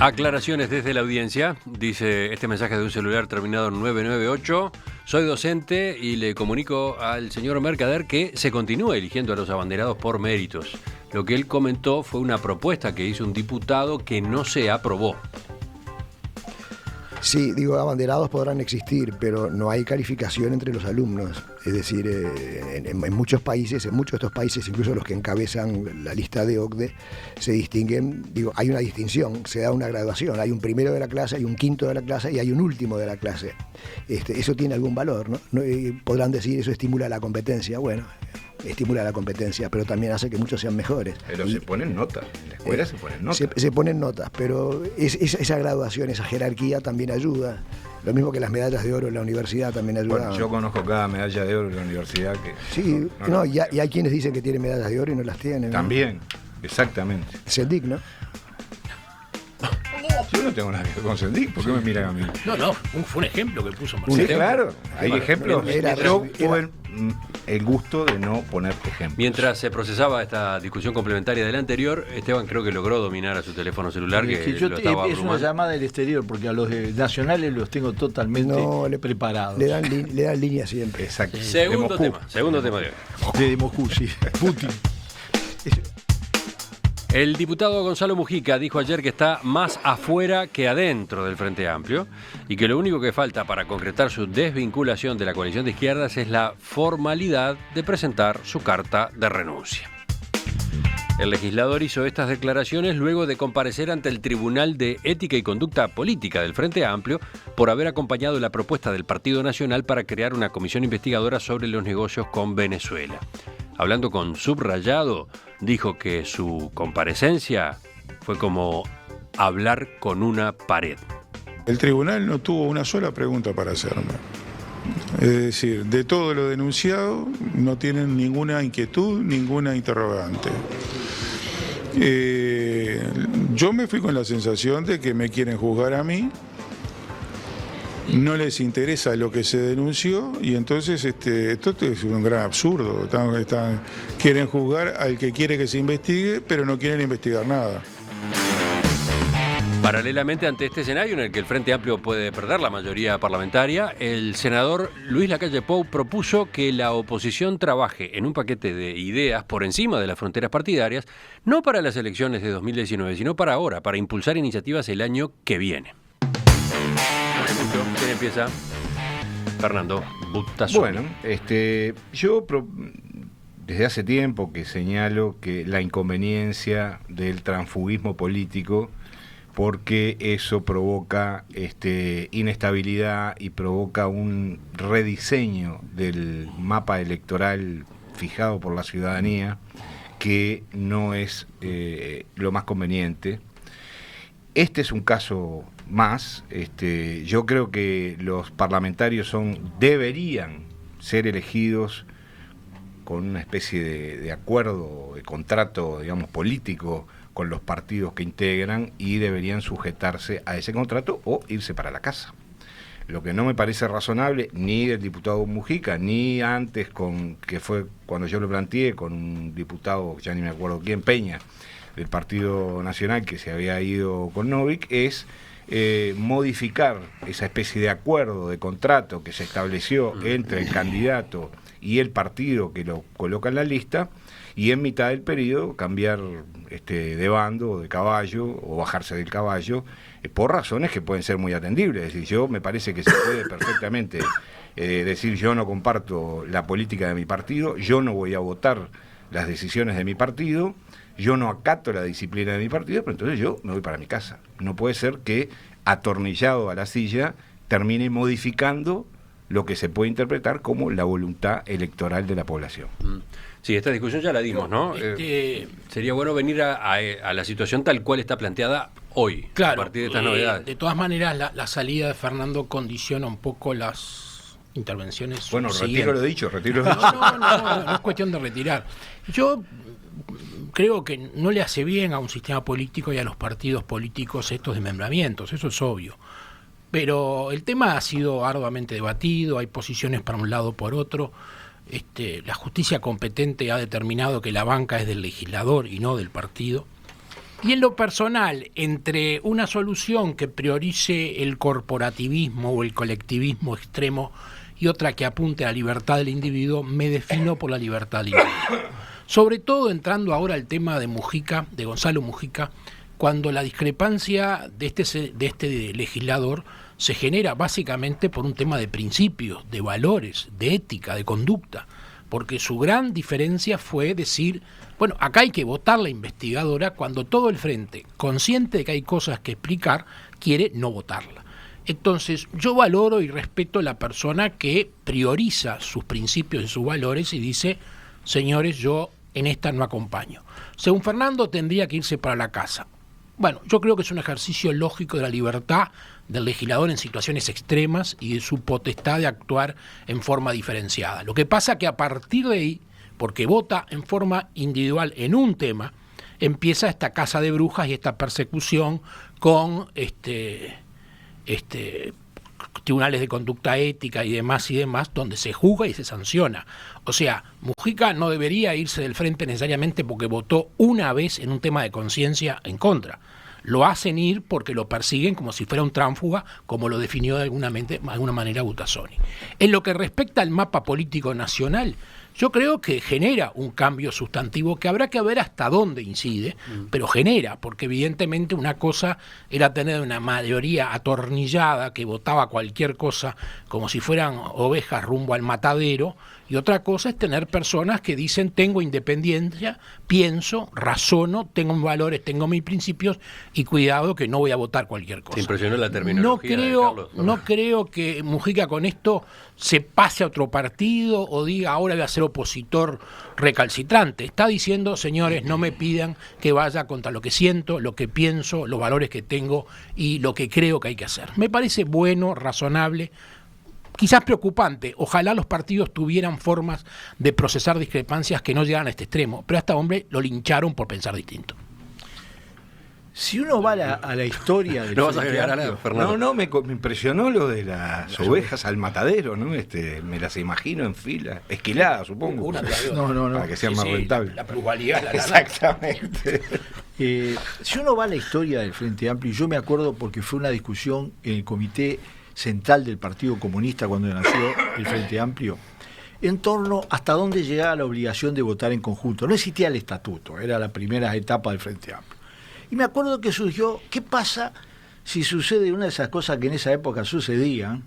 Aclaraciones desde la audiencia, dice este mensaje de un celular terminado en 998. Soy docente y le comunico al señor Mercader que se continúa eligiendo a los abanderados por méritos. Lo que él comentó fue una propuesta que hizo un diputado que no se aprobó. Sí, digo, abanderados podrán existir, pero no hay calificación entre los alumnos. Es decir, en muchos países, en muchos de estos países, incluso los que encabezan la lista de OCDE, se distinguen, digo, hay una distinción, se da una graduación. Hay un primero de la clase, hay un quinto de la clase y hay un último de la clase. Eso tiene algún valor, ¿no? Podrán decir, eso estimula la competencia. Bueno, estimula la competencia, pero también hace que muchos sean mejores. Pero se ponen notas, en la escuela se ponen notas. Se ponen notas, pero esa graduación, esa jerarquía también ayuda. Lo mismo que las medallas de oro en la universidad también ayudan. Bueno, yo conozco cada medalla de oro en la universidad que... Sí, y hay quienes dicen que tienen medallas de oro y no las tienen, ¿no? También, exactamente. Sendic, ¿no? Yo no tengo nada que ver con Sendic, ¿por qué me miran a mí? No, fue un ejemplo que puso Marcelo. Sí, claro, hay ejemplos. Yo tuve el gusto de no poner ejemplos. Mientras se procesaba esta discusión complementaria de la anterior, Esteban creo que logró dominar a su teléfono celular, que yo lo estaba es una abrumando. llamada del exterior, porque a los nacionales los tengo totalmente preparados. Le dan línea siempre. Exacto. Segundo tema de hoy. De Moscú, sí. Putin. El diputado Gonzalo Mujica dijo ayer que está más afuera que adentro del Frente Amplio y que lo único que falta para concretar su desvinculación de la coalición de izquierdas es la formalidad de presentar su carta de renuncia. El legislador hizo estas declaraciones luego de comparecer ante el Tribunal de Ética y Conducta Política del Frente Amplio por haber acompañado la propuesta del Partido Nacional para crear una comisión investigadora sobre los negocios con Venezuela. Hablando con Subrayado, dijo que su comparecencia fue como hablar con una pared. El tribunal no tuvo una sola pregunta para hacerme. Es decir, de todo lo denunciado no tienen ninguna inquietud, ninguna interrogante. Yo me fui con la sensación de que me quieren juzgar a mí, no les interesa lo que se denunció y entonces esto es un gran absurdo. Quieren juzgar al que quiere que se investigue, pero no quieren investigar nada. Paralelamente ante este escenario en el que el Frente Amplio puede perder la mayoría parlamentaria, el senador Luis Lacalle Pou propuso que la oposición trabaje en un paquete de ideas por encima de las fronteras partidarias, no para las elecciones de 2019, sino para ahora, para impulsar iniciativas el año que viene. ¿Quién empieza? Fernando Buttazzoni. Bueno, yo desde hace tiempo que señalo que la inconveniencia del transfugismo político, porque eso provoca inestabilidad y provoca un rediseño del mapa electoral fijado por la ciudadanía, que no es lo más conveniente. Este es un caso más. Yo creo que los parlamentarios deberían ser elegidos con una especie de acuerdo, de contrato, digamos, político con los partidos que integran y deberían sujetarse a ese contrato o irse para la casa. Lo que no me parece razonable, ni del diputado Mujica, ni antes, que fue cuando yo lo planteé, con un diputado, ya ni me acuerdo quién, Peña, del Partido Nacional, que se había ido con Novik, es modificar esa especie de acuerdo, de contrato que se estableció entre el candidato y el partido que lo coloca en la lista, y en mitad del periodo cambiar de bando o de caballo o bajarse del caballo por razones que pueden ser muy atendibles. Es decir, me parece que se puede perfectamente decir: yo no comparto la política de mi partido, yo no voy a votar las decisiones de mi partido, yo no acato la disciplina de mi partido, pero entonces yo me voy para mi casa. No puede ser que, atornillado a la silla, termine modificando lo que se puede interpretar como la voluntad electoral de la población. Sí, esta discusión ya la dimos, ¿no? Sería bueno venir a la situación tal cual está planteada hoy, claro, a partir de estas novedades. De todas maneras, la salida de Fernando condiciona un poco las intervenciones. Bueno, retiro lo dicho, No es cuestión de retirar. Yo creo que no le hace bien a un sistema político y a los partidos políticos estos desmembramientos, eso es obvio. Pero el tema ha sido arduamente debatido, hay posiciones para un lado o por otro. La justicia competente ha determinado que la banca es del legislador y no del partido. Y en lo personal, entre una solución que priorice el corporativismo o el colectivismo extremo y otra que apunte a la libertad del individuo, me defino por la libertad del individuo. Sobre todo entrando ahora al tema de Mujica, de Gonzalo Mujica, cuando la discrepancia de este legislador se genera básicamente por un tema de principios, de valores, de ética, de conducta, porque su gran diferencia fue decir, bueno, acá hay que votar la investigadora cuando todo el frente, consciente de que hay cosas que explicar, quiere no votarla. Entonces, yo valoro y respeto a la persona que prioriza sus principios y sus valores y dice, señores, yo en esta no acompaño. Según Fernando, tendría que irse para la casa. Bueno, yo creo que es un ejercicio lógico de la libertad del legislador en situaciones extremas y de su potestad de actuar en forma diferenciada. Lo que pasa que a partir de ahí, porque vota en forma individual en un tema, empieza esta caza de brujas y esta persecución con tribunales de conducta ética y demás, donde se juzga y se sanciona. O sea, Mujica no debería irse del frente necesariamente porque votó una vez en un tema de conciencia en contra. Lo hacen ir porque lo persiguen como si fuera un tránsfuga, como lo definió de alguna manera Butazzoni. En lo que respecta al mapa político nacional, yo creo que genera un cambio sustantivo que habrá que ver hasta dónde incide, pero genera, porque evidentemente una cosa era tener una mayoría atornillada que votaba cualquier cosa como si fueran ovejas rumbo al matadero, y otra cosa es tener personas que dicen tengo independencia, pienso, razono, tengo mis valores, tengo mis principios y cuidado que no voy a votar cualquier cosa. Te impresionó la terminología de Carlos, ¿no? No creo que Mujica con esto se pase a otro partido o diga ahora voy a ser opositor recalcitrante. Está diciendo, señores, no me pidan que vaya contra lo que siento, lo que pienso, los valores que tengo y lo que creo que hay que hacer. Me parece bueno, razonable, quizás preocupante. Ojalá los partidos tuvieran formas de procesar discrepancias que no llegaran a este extremo, pero a este hombre lo lincharon por pensar distinto. Si uno va a la historia del ¿No vas a agregar algo, Fernando? No, me impresionó lo de las ovejas al matadero, ¿no? Me las imagino en fila, esquiladas, supongo. No. Para que sean más rentables. La plusvalía. Exactamente. Si uno va a la historia del Frente Amplio, yo me acuerdo porque fue una discusión en el Comité Central del Partido Comunista cuando nació el Frente Amplio, en torno hasta dónde llegaba la obligación de votar en conjunto. No existía el estatuto, era la primera etapa del Frente Amplio. Y me acuerdo que surgió, ¿qué pasa si sucede una de esas cosas que en esa época sucedían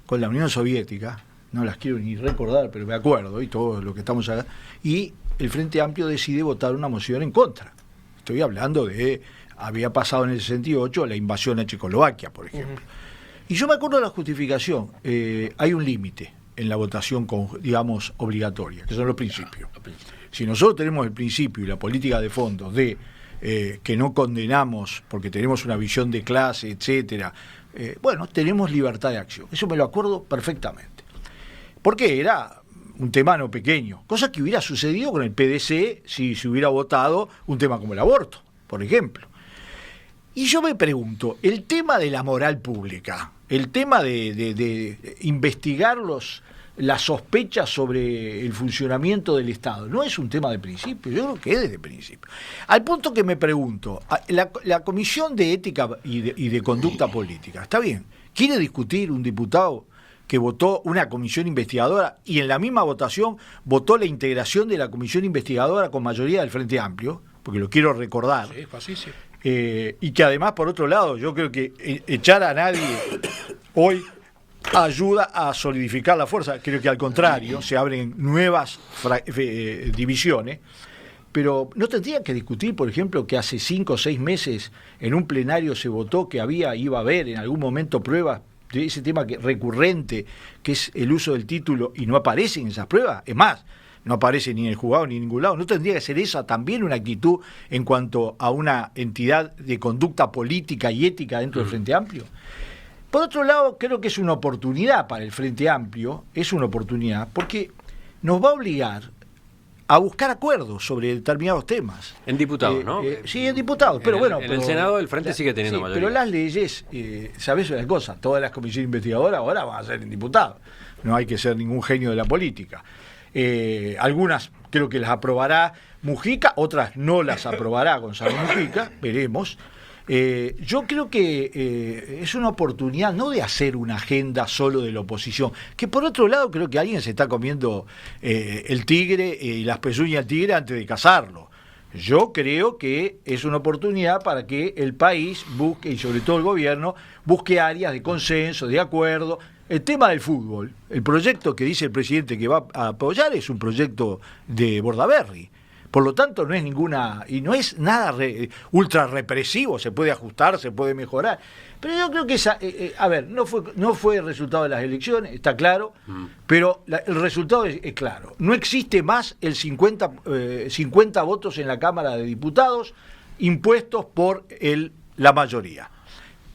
con la Unión Soviética? No las quiero ni recordar, pero me acuerdo, y todo lo que estamos acá, y el Frente Amplio decide votar una moción en contra. Estoy hablando de, había pasado en el 68 la invasión a Checoslovaquia, por ejemplo. Y yo me acuerdo de la justificación, hay un límite en la votación, digamos, obligatoria, que son los principios. Si nosotros tenemos el principio y la política de fondo de que no condenamos porque tenemos una visión de clase, etcétera, bueno, tenemos libertad de acción. Eso me lo acuerdo perfectamente. Porque era un tema no pequeño, cosa que hubiera sucedido con el PDC si se hubiera votado un tema como el aborto, por ejemplo. Y yo me pregunto, el tema de la moral pública, el tema de investigar las sospechas sobre el funcionamiento del Estado, ¿no es un tema de principio? Yo creo que es de principio. Al punto que me pregunto, la Comisión de Ética y de Conducta Política, ¿está bien? ¿Quiere discutir un diputado que votó una comisión investigadora y en la misma votación votó la integración de la comisión investigadora con mayoría del Frente Amplio? Porque lo quiero recordar. Sí, fácil. Y que además, por otro lado, yo creo que echar a nadie hoy ayuda a solidificar la fuerza. Creo que al contrario, se abren nuevas divisiones. Pero no tendrían que discutir, por ejemplo, que hace 5 o 6 meses en un plenario se votó que iba a haber en algún momento pruebas de ese tema recurrente, que es el uso del título, y no aparecen esas pruebas. Es más, no aparece ni en el juzgado ni en ningún lado. ¿No tendría que ser esa también una actitud en cuanto a una entidad de conducta política y ética dentro del Frente Amplio? Por otro lado, creo que es una oportunidad para el Frente Amplio, es una oportunidad, porque nos va a obligar a buscar acuerdos sobre determinados temas. En diputados, ¿no? Sí, en diputados, pero bueno... En el Senado el Frente sigue teniendo mayoría. Pero las leyes, ¿sabes una cosa? Todas las comisiones investigadoras ahora van a ser en diputados. No hay que ser ningún genio de la política. Algunas creo que las aprobará Mujica, otras no las aprobará Gonzalo Mujica, veremos. Yo creo que es una oportunidad no de hacer una agenda solo de la oposición, que por otro lado creo que alguien se está comiendo el tigre y las pezuñas del tigre antes de cazarlo. Yo creo que es una oportunidad para que el país busque, y sobre todo el gobierno, busque áreas de consenso, de acuerdo. El tema del fútbol, el proyecto que dice el presidente que va a apoyar es un proyecto de Bordaberry. Por lo tanto, no es ninguna, y no es nada ultra represivo, se puede ajustar, se puede mejorar. Pero yo creo que no fue el resultado de las elecciones, está claro, pero el resultado es claro. No existe más el 50 votos en la Cámara de Diputados impuestos por la mayoría.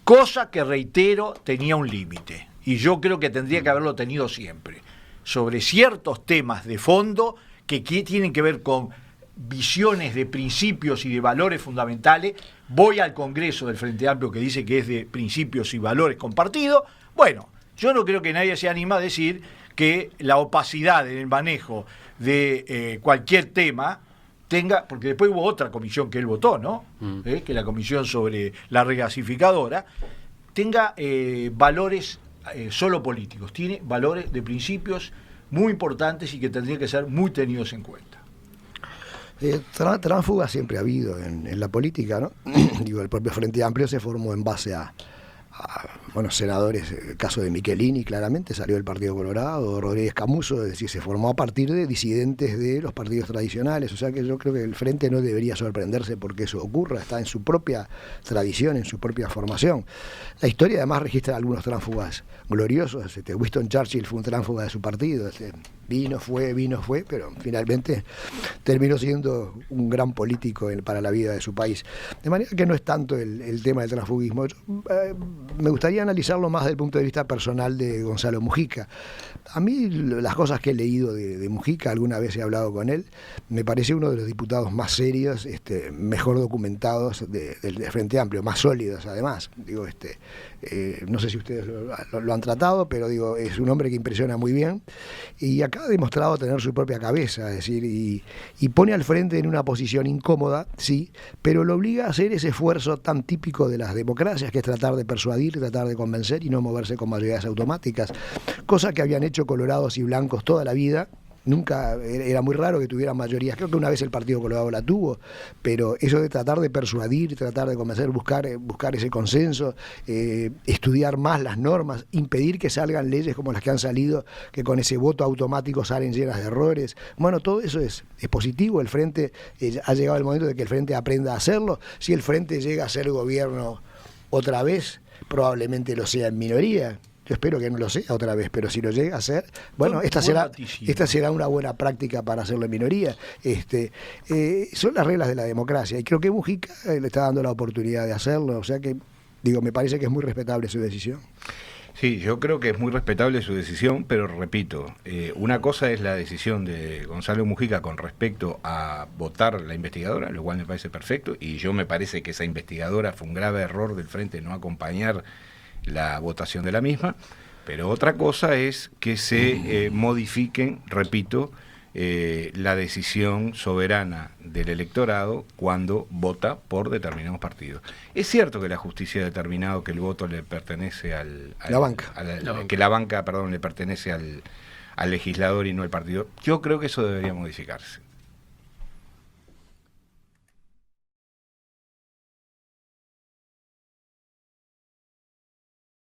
Cosa que, reitero, tenía un límite. Y yo creo que tendría que haberlo tenido siempre. Sobre ciertos temas de fondo que tienen que ver con visiones de principios y de valores fundamentales, voy al Congreso del Frente Amplio que dice que es de principios y valores compartidos. Bueno, yo no creo que nadie se anima a decir que la opacidad en el manejo de cualquier tema tenga, porque después hubo otra comisión que él votó, ¿no? Que la comisión sobre la regasificadora, tenga valores solo políticos, tiene valores de principios muy importantes y que tendrían que ser muy tenidos en cuenta. Tránsfuga siempre ha habido en la política, ¿no? Digo, el propio Frente Amplio se formó en base a senadores, el caso de Michelini claramente salió del Partido Colorado, Rodríguez Camuso, es decir, se formó a partir de disidentes de los partidos tradicionales, o sea que yo creo que el Frente no debería sorprenderse porque eso ocurra, está en su propia tradición, en su propia formación. La historia además registra algunos tránsfugas gloriosos, Winston Churchill fue un tránsfuga de su partido, vino, fue, pero finalmente terminó siendo un gran político para la vida de su país. De manera que no es tanto el tema del transfugismo. Me gustaría analizarlo más desde el punto de vista personal de Gonzalo Mujica. A mí las cosas que he leído de Mujica, alguna vez he hablado con él, me parece uno de los diputados más serios, mejor documentados del Frente Amplio, más sólidos además. Digo, no sé si ustedes lo han tratado, pero digo, es un hombre que impresiona muy bien y acá ha demostrado tener su propia cabeza, es decir, y pone al Frente en una posición incómoda, sí, pero lo obliga a hacer ese esfuerzo tan típico de las democracias, que es tratar de persuadir, tratar de convencer y no moverse con mayorías automáticas, cosa que habían hecho colorados y blancos toda la vida. Nunca, era muy raro que tuvieran mayorías, creo que una vez el Partido Colorado la tuvo, pero eso de tratar de persuadir, tratar de convencer, buscar ese consenso, estudiar más las normas, impedir que salgan leyes como las que han salido, que con ese voto automático salen llenas de errores, bueno, todo eso es positivo. El Frente, ha llegado el momento de que el Frente aprenda a hacerlo. Si el Frente llega a ser gobierno otra vez, probablemente lo sea en minoría. Yo espero que no lo sea otra vez, pero si lo llega a ser, bueno, esta será una buena práctica para hacerlo en minoría. Son las reglas de la democracia y creo que Mujica le está dando la oportunidad de hacerlo, o sea que, digo, me parece que es muy respetable su decisión. Sí, yo creo que es muy respetable su decisión, pero repito, una cosa es la decisión de Gonzalo Mujica con respecto a votar la investigadora, lo cual me parece perfecto, y yo me parece que esa investigadora fue un grave error del Frente no acompañar la votación de la misma, pero otra cosa es que se modifiquen, repito, la decisión soberana del electorado cuando vota por determinados partidos. Es cierto que la justicia ha determinado que el voto le pertenece la banca. Que la banca, le pertenece al legislador y no al partido. Yo creo que eso debería modificarse.